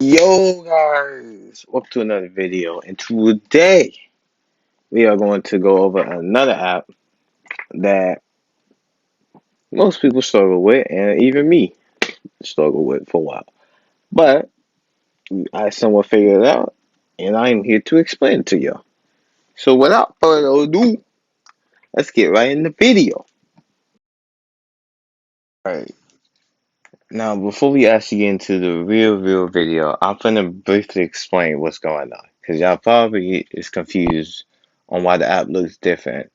Yo guys, welcome to another video, and today we are going to go over another app that most people struggle with, and even me struggle with for a while. But I somewhat figured it out, and I am here to explain it to you. So without further ado, let's get right in the video. Alright, now before we actually get into the real video, I'm gonna briefly explain what's going on, because y'all probably is confused on why the app looks different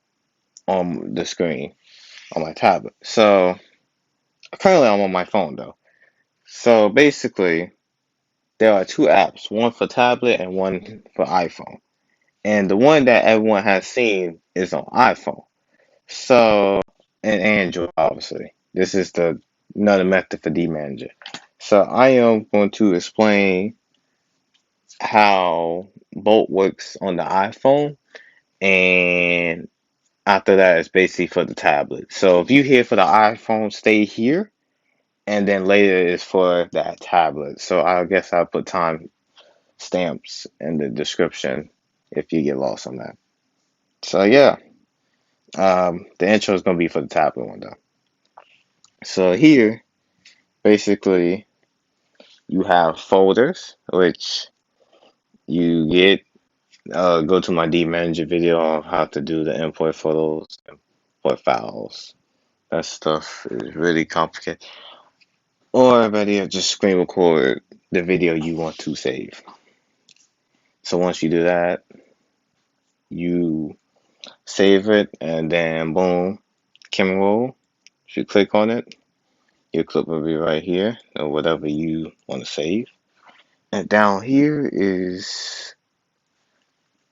on the screen on my tablet. So currently I'm on my phone though. So basically there are two apps, one for tablet and one for iPhone. And the one that everyone has seen is on iPhone. So and Android obviously. This is the another method for D-Manager. So I am going to explain how Bolt works on the iPhone, and after that it's basically for the tablet. So if you here for the iPhone, stay here, and then later is for that tablet. So I guess I'll put time stamps in the description if you get lost on that. So yeah, the intro is gonna be for the tablet one though. So here, basically, you have folders, which you get. Go to my D Manager video on how to do the import photos, import files. That stuff is really complicated. Or better yet, just screen record the video you want to save. So once you do that, you save it, and then boom, camera roll. If you click on it, your clip will be right here, or whatever you want to save. And down here is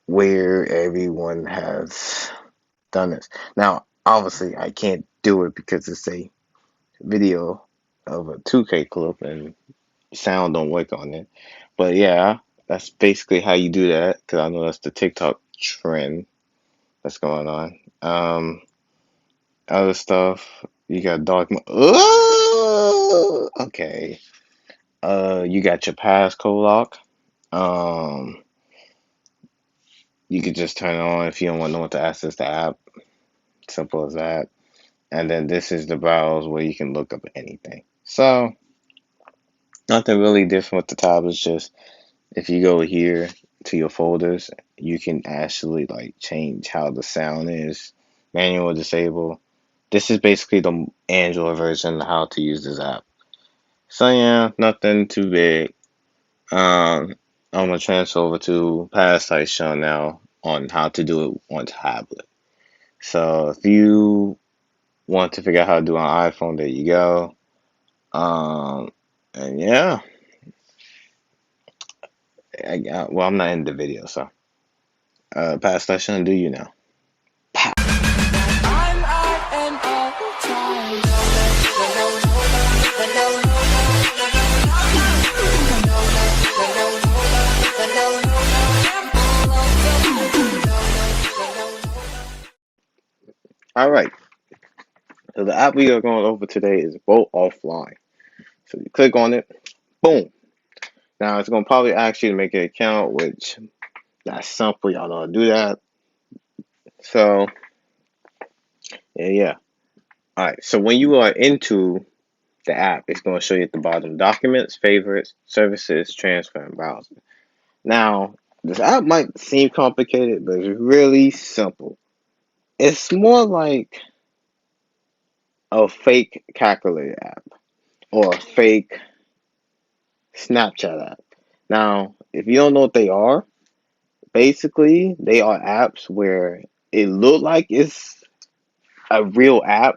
where everyone has done this. Now, obviously, I can't do it because it's a video of a 2K clip and sound don't work on it. But yeah, that's basically how you do that, because I know that's the TikTok trend that's going on. Other stuff, you got dark mode. Okay. You got your passcode lock. Um, you could just turn it on if you don't want no one to access the app. Simple as that. And then this is the browse where you can look up anything. So nothing really different with the tab. It's just if you go here to your folders, you can actually like change how the sound is, manual or disable. This is basically the Android version of how to use this app. So yeah, nothing too big. I'm gonna transfer over to PassTyshawn now on how to do it on tablet. So if you want to figure out how to do it on iPhone, there you go. Um, and yeah, well, I'm not in the video, so PassTyshawn, do you now? All right. So the app we are going over today is Vote Offline. So you click on it, boom. Now it's gonna probably ask you to make an account, which that's simple. Y'all know how to do that. So yeah. All right. So when you are into the app, it's gonna show you at the bottom documents, favorites, services, transfer, and browser. Now this app might seem complicated, but it's really simple. It's more like a fake calculator app or a fake Snapchat app. Now, if you don't know what they are, basically they are apps where it look like it's a real app,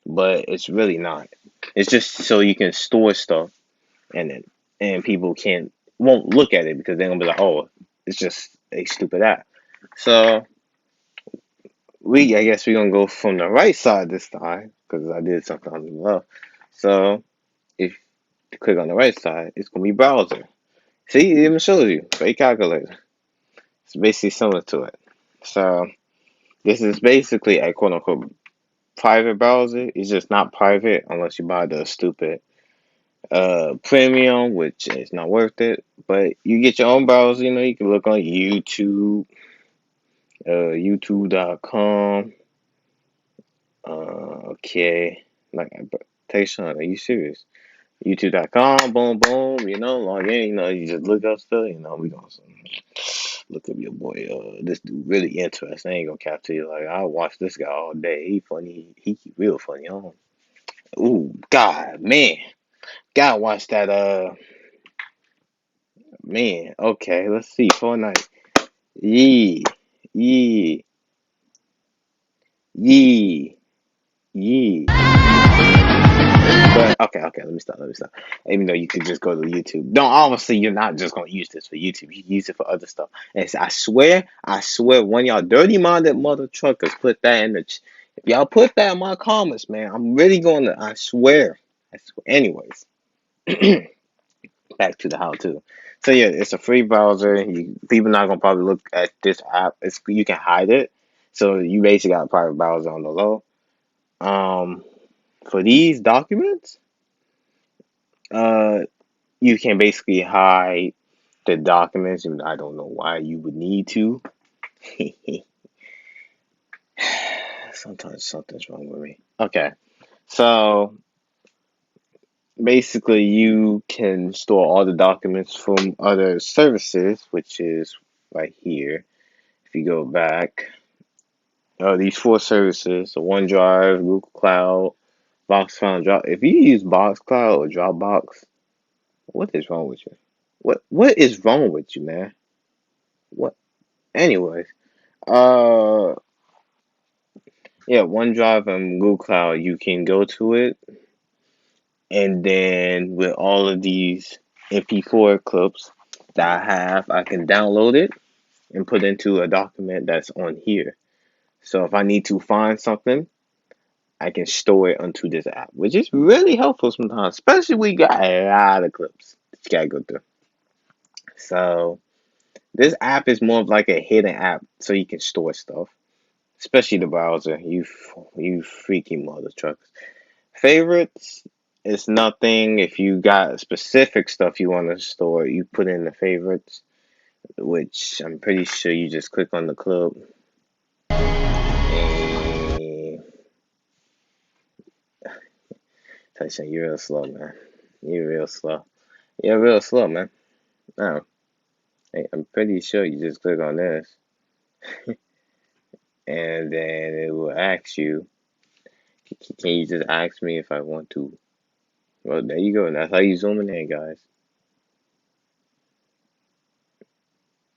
but it's really not. It's just so you can store stuff in it, and people can't won't look at it because they're gonna be like, oh, it's just a stupid app. So I guess we're gonna go from the right side this time because I did something on the left. So if you click on the right side, it's gonna be browser. See, it even shows you fake calculator. It's basically similar to it. So this is basically a quote unquote private browser. It's just not private unless you buy the stupid Premium, which is not worth it. But you get your own browser. You can look on YouTube, YouTube.com. Okay, like, Tayshawn, are you serious? YouTube.com, boom, boom. Log in. You just look up stuff. We gonna look up your boy. This dude really interesting. I ain't gonna cap to you. Like, I watch this guy all day. He funny. He real funny. Ooh, God, man, gotta watch that. Man. Okay, let's see. Fortnite. Yee, yee, yee, yee. But okay, let me stop. Even though you could just go to YouTube. Don't Obviously you're not just gonna use this for YouTube. You can use it for other stuff. And I swear, one of y'all dirty-minded mother truckers put that in the. If y'all put that in my comments, man, I'm really going to. I swear. Anyways, back to the how-to. So yeah, it's a free browser. People not gonna probably look at this app. You can hide it. So you basically got a private browser on the low. For these documents, uh, you can basically hide the documents, and I don't know why you would need to. Sometimes something's wrong with me. Okay, so basically you can store all the documents from other services, which is right here. If you go back, these 4 services: the OneDrive, Google Cloud, Boxfile, Drop. If you use Boxcloud or Dropbox, what is wrong with you? What is wrong with you, man? What? Anyways, uh, yeah, OneDrive and Google Cloud, you can go to it, and then with all of these MP4 clips that I can download it and put into a document that's on here. So if I need to find something, I can store it onto this app, which is really helpful sometimes, especially when you got a lot of clips that you gotta go through. So this app is more of like a hidden app, so you can store stuff, especially the browser. You freaky mother truckers. Favorites is nothing. If you got specific stuff you want to store, you put in the favorites, which I'm pretty sure you just click on the clip. And Tyson, you're real slow, man. You're real slow. You're real slow, man. No, I'm pretty sure you just click on this, and then it will ask you. Can you just ask me if I want to? Well, there you go. That's how you zoom in, guys.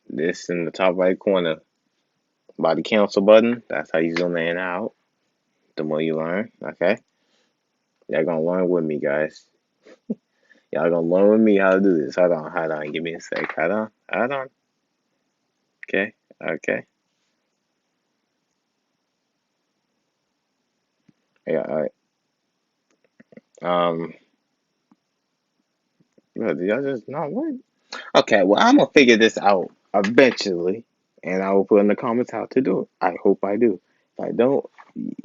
This in the top right corner by the cancel button. That's how you zoom in and out. The more you learn, okay? Y'all gonna learn with me, guys. Y'all gonna learn with me how to do this. Hold on. Give me a sec. Hold on. Okay, okay. Yeah, all right. Um, did y'all just not work? Okay, well, I'm gonna figure this out eventually, and I will put in the comments how to do it. I hope I do. If I don't,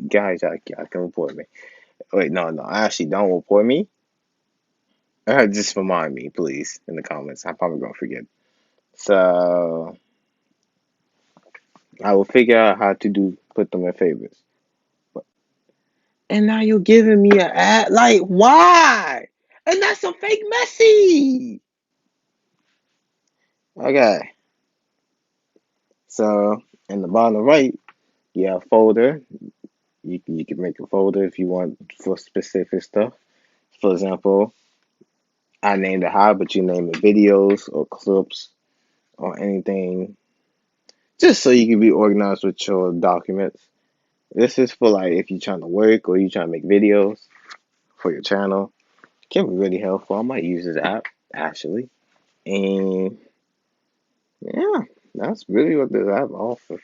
guys, y'all can report me. Wait, no, actually, don't report me. Just remind me, please, in the comments. I'm probably gonna forget. So I will figure out how to put them in favorites. And now you're giving me an ad. Like, why? And that's some fake messy. Okay. So in the bottom right, you have folder. You can make a folder if you want for specific stuff. For example, I named it high, but you name it videos or clips or anything, just so you can be organized with your documents. This is for like if you're trying to work or you're trying to make videos for your channel. It can be really helpful. I might use this app actually. And yeah, that's really what this app offers.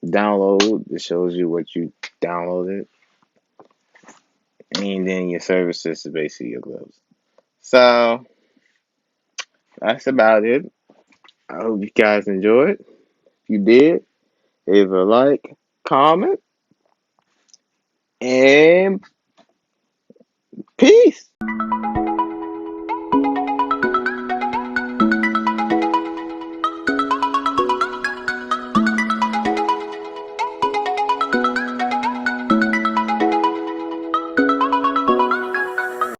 Download, it shows you what you downloaded. And then your services is basically your gloves. So that's about it. I hope you guys enjoyed. If you did, leave a like, comment, and peace.